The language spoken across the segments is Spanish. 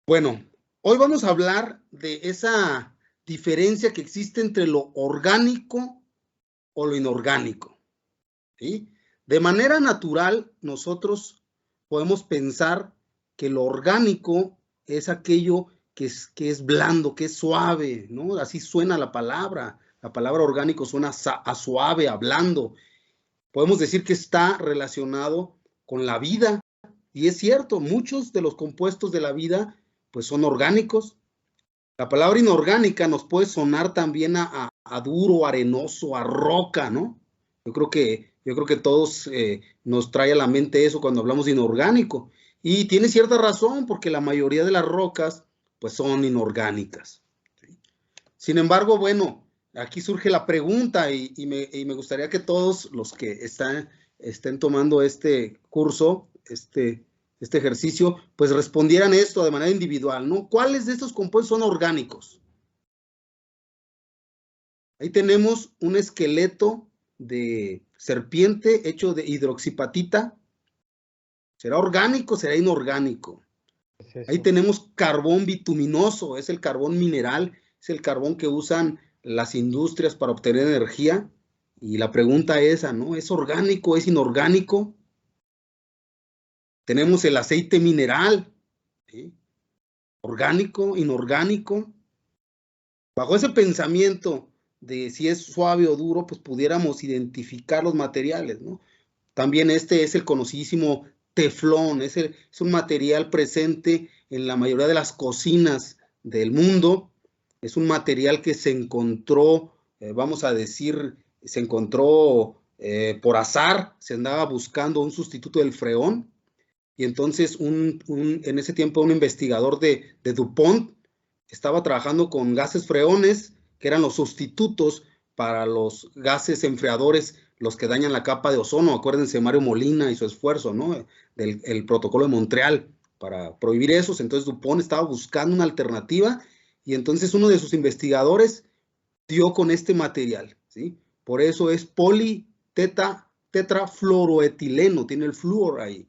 Bueno, hoy vamos a hablar de esa diferencia que existe entre lo orgánico o lo inorgánico, ¿sí? De manera natural, nosotros podemos pensar que lo orgánico es aquello que es blando, que es suave, ¿no? Así suena la palabra. La palabra orgánico suena a suave, a blando. Podemos decir que está relacionado con la vida. Y es cierto, muchos de los compuestos de la vida pues son orgánicos. La palabra inorgánica nos puede sonar también a duro, arenoso, a roca, ¿no? Yo creo que todos nos trae a la mente eso cuando hablamos de inorgánico. Y tiene cierta razón, porque la mayoría de las rocas, pues son inorgánicas. ¿Sí? Sin embargo, bueno, aquí surge la pregunta y me gustaría que todos los que estén tomando este curso, este ejercicio, pues respondieran esto de manera individual, ¿no? ¿Cuáles de estos compuestos son orgánicos? Ahí tenemos un esqueleto de serpiente hecho de hidroxipatita. ¿Será orgánico? ¿Será inorgánico? Es Ahí eso. tenemos carbón bituminoso, es el carbón mineral, es el carbón que usan las industrias para obtener energía. Y la pregunta es esa, ¿no? ¿Es orgánico? ¿Es inorgánico? Tenemos el aceite mineral, ¿sí? ¿Orgánico? ¿Inorgánico? Bajo ese pensamiento de si es suave o duro, pues pudiéramos identificar los materiales, ¿no? También este es el conocidísimo teflón, es un material presente en la mayoría de las cocinas del mundo. Es un material que se encontró, vamos a decir, se encontró por azar, se andaba buscando un sustituto del freón, y entonces en ese tiempo un investigador de DuPont estaba trabajando con gases freones, que eran los sustitutos para los gases enfriadores, los que dañan la capa de ozono. Acuérdense de Mario Molina y su esfuerzo, ¿no? El protocolo de Montreal para prohibir esos. Entonces DuPont estaba buscando una alternativa, y entonces uno de sus investigadores dio con este material, ¿sí? Por eso es tetrafluoroetileno, tiene el flúor ahí.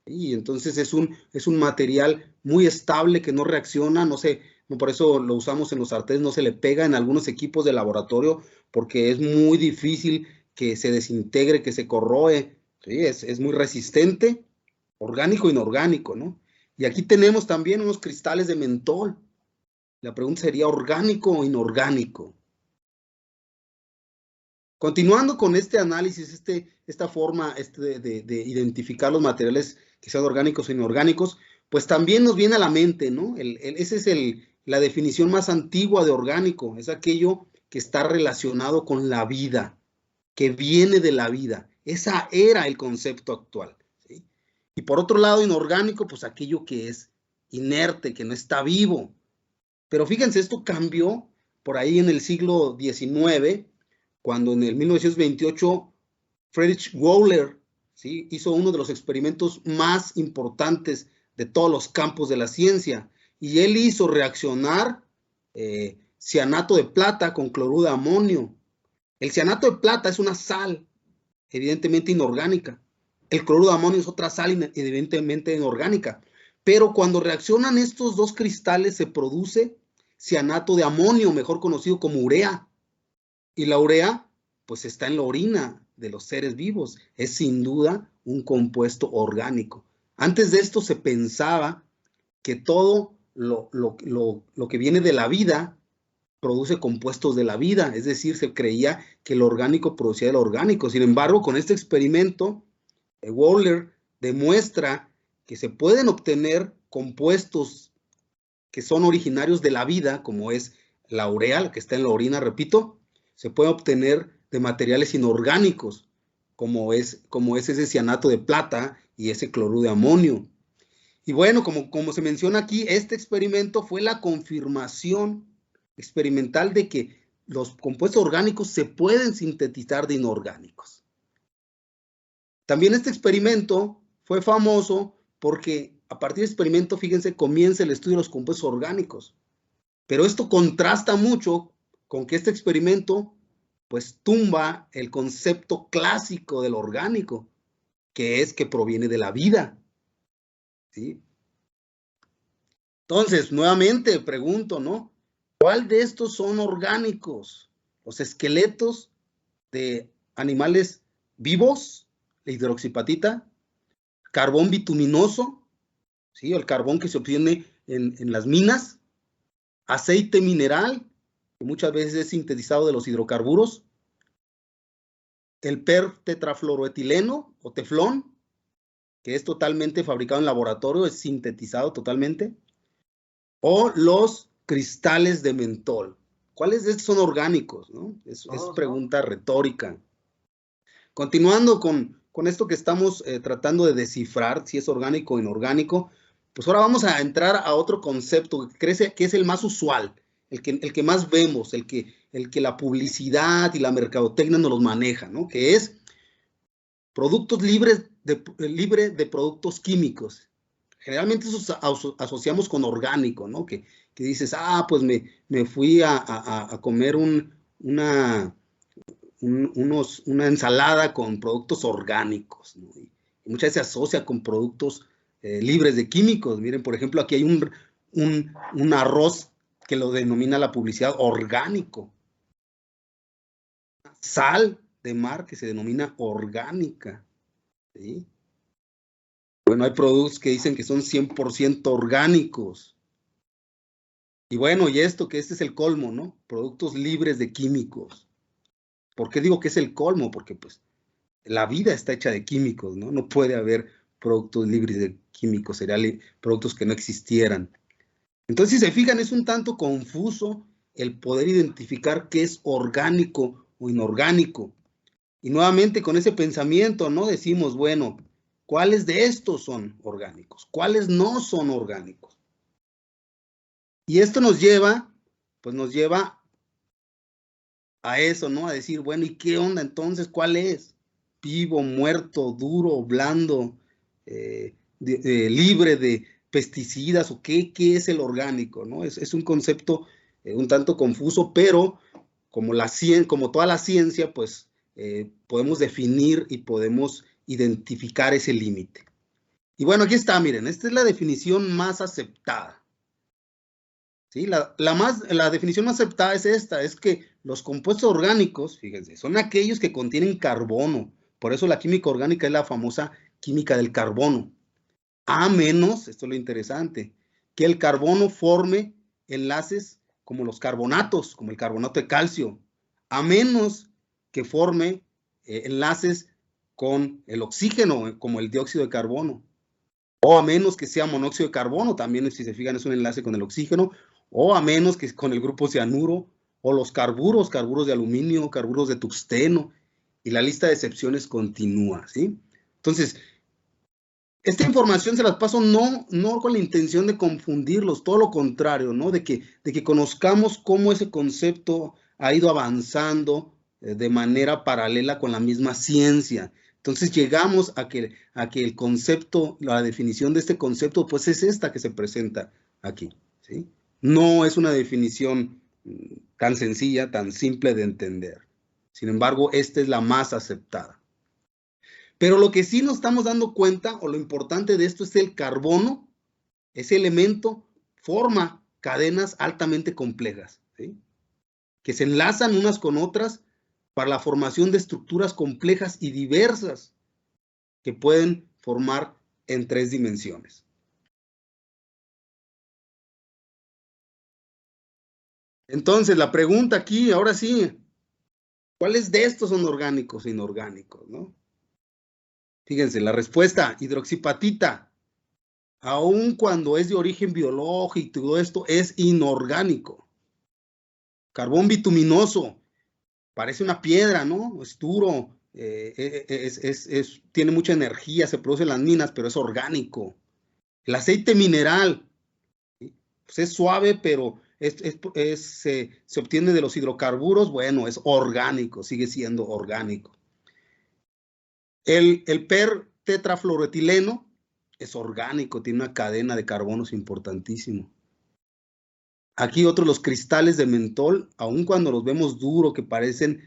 Y entonces es un material muy estable que no reacciona, no sé, no, por eso lo usamos en los sartenes, no se le pega en algunos equipos de laboratorio, porque es muy difícil que se desintegre, que se corroe, ¿sí? Es muy resistente, orgánico e inorgánico, ¿no? Y aquí tenemos también unos cristales de mentol. La pregunta sería, ¿orgánico o inorgánico? Continuando con este análisis, esta forma de identificar los materiales que sean orgánicos o inorgánicos, pues también nos viene a la mente, ¿no? Esa es la definición más antigua de orgánico, es aquello que está relacionado con la vida, que viene de la vida. Esa era el concepto actual, ¿sí? Y por otro lado, inorgánico, pues aquello que es inerte, que no está vivo. Pero fíjense, esto cambió por ahí en el siglo XIX, cuando en el 1928 Friedrich Wöhler, ¿sí?, hizo uno de los experimentos más importantes de todos los campos de la ciencia, y él hizo reaccionar cianato de plata con cloruro de amonio. El cianato de plata es una sal, evidentemente inorgánica. El cloruro de amonio es otra sal, evidentemente inorgánica. Pero cuando reaccionan estos dos cristales, se produce cianato de amonio, mejor conocido como urea. Y la urea, pues está en la orina de los seres vivos. Es sin duda un compuesto orgánico. Antes de esto se pensaba que todo lo que viene de la vida produce compuestos de la vida, es decir, se creía que lo orgánico producía lo orgánico. Sin embargo, con este experimento, Wöhler demuestra que se pueden obtener compuestos que son originarios de la vida, como es la urea, que está en la orina, repito, se puede obtener de materiales inorgánicos, como es ese cianato de plata y ese cloruro de amonio. Y bueno, como se menciona aquí, este experimento fue la confirmación experimental de que los compuestos orgánicos se pueden sintetizar de inorgánicos. También este experimento fue famoso porque a partir del experimento, fíjense, comienza el estudio de los compuestos orgánicos. Pero esto contrasta mucho con que este experimento pues tumba el concepto clásico del orgánico, que es que proviene de la vida, ¿sí? Entonces, nuevamente pregunto, ¿no? ¿Cuál de estos son orgánicos? Los esqueletos de animales vivos, la hidroxipatita, carbón bituminoso, ¿sí? El carbón que se obtiene en las minas, aceite mineral, que muchas veces es sintetizado de los hidrocarburos, el per-tetrafluoroetileno o teflón, que es totalmente fabricado en laboratorio, es sintetizado totalmente, o los cristales de mentol. ¿Cuáles de estos son orgánicos? ¿No? Es pregunta retórica. Continuando con esto que estamos tratando de descifrar, si es orgánico o inorgánico, pues ahora vamos a entrar a otro concepto que es el más usual, el que más vemos, el que la publicidad y la mercadotecnia nos los maneja, ¿no? Que es productos libre de productos químicos. Generalmente eso asociamos con orgánico, ¿no? Que dices, pues me fui a comer una ensalada con productos orgánicos, ¿no? Y muchas veces se asocia con productos libres de químicos. Miren, por ejemplo, aquí hay un arroz que lo denomina la publicidad orgánico. Sal de mar que se denomina orgánica, ¿sí? Bueno, hay productos que dicen que son 100% orgánicos. Y bueno, y esto, que este es el colmo, ¿no? Productos libres de químicos. ¿Por qué digo que es el colmo? Porque pues la vida está hecha de químicos, ¿no? No puede haber productos libres de químicos, serían productos que no existieran. Entonces, si se fijan, es un tanto confuso el poder identificar qué es orgánico o inorgánico. Y nuevamente con ese pensamiento, ¿no? Decimos, bueno, ¿cuáles de estos son orgánicos? ¿Cuáles no son orgánicos? Y esto nos lleva a eso, ¿no? A decir, bueno, ¿y qué onda entonces? ¿Cuál es? Vivo, muerto, duro, blando, libre de pesticidas, o qué es el orgánico, ¿no? Es un concepto un tanto confuso, pero como toda la ciencia, pues podemos definir y podemos identificar ese límite. Y bueno, aquí está, miren, esta es la definición más aceptada. ¿Sí? La definición más aceptada es esta, es que los compuestos orgánicos, fíjense, son aquellos que contienen carbono. Por eso la química orgánica es la famosa química del carbono. A menos, esto es lo interesante, que el carbono forme enlaces como los carbonatos, como el carbonato de calcio, a menos que forme enlaces con el oxígeno, como el dióxido de carbono, o a menos que sea monóxido de carbono, también si se fijan es un enlace con el oxígeno, o a menos que con el grupo cianuro, o los carburos de aluminio, carburos de tungsteno, y la lista de excepciones continúa, ¿sí? Entonces, esta información se las paso no con la intención de confundirlos, todo lo contrario, ¿no? De que conozcamos cómo ese concepto ha ido avanzando de manera paralela con la misma ciencia. Entonces llegamos a que el concepto, la definición de este concepto, pues es esta que se presenta aquí, ¿sí? No es una definición tan sencilla, tan simple de entender. Sin embargo, esta es la más aceptada. Pero lo que sí nos estamos dando cuenta, o lo importante de esto, es el carbono, ese elemento, forma cadenas altamente complejas, ¿sí? Que se enlazan unas con otras para la formación de estructuras complejas y diversas que pueden formar en 3 dimensiones. Entonces, la pregunta aquí, ahora sí, ¿cuáles de estos son orgánicos e inorgánicos, no? Fíjense, la respuesta, hidroxipatita, aun cuando es de origen biológico y todo esto, es inorgánico. Carbón bituminoso, parece una piedra, ¿no? Es duro, tiene mucha energía, se produce en las minas, pero es orgánico. El aceite mineral, ¿sí? Pues es suave, pero se obtiene de los hidrocarburos, bueno, es orgánico, sigue siendo orgánico. El per-tetrafluoroetileno es orgánico, tiene una cadena de carbonos importantísimo. Aquí otros, los cristales de mentol, aun cuando los vemos duros, que parecen,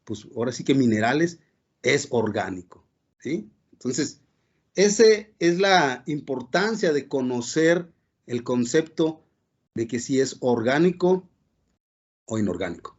pues ahora sí que minerales, es orgánico, ¿sí? Entonces, esa es la importancia de conocer el concepto de que si es orgánico o inorgánico.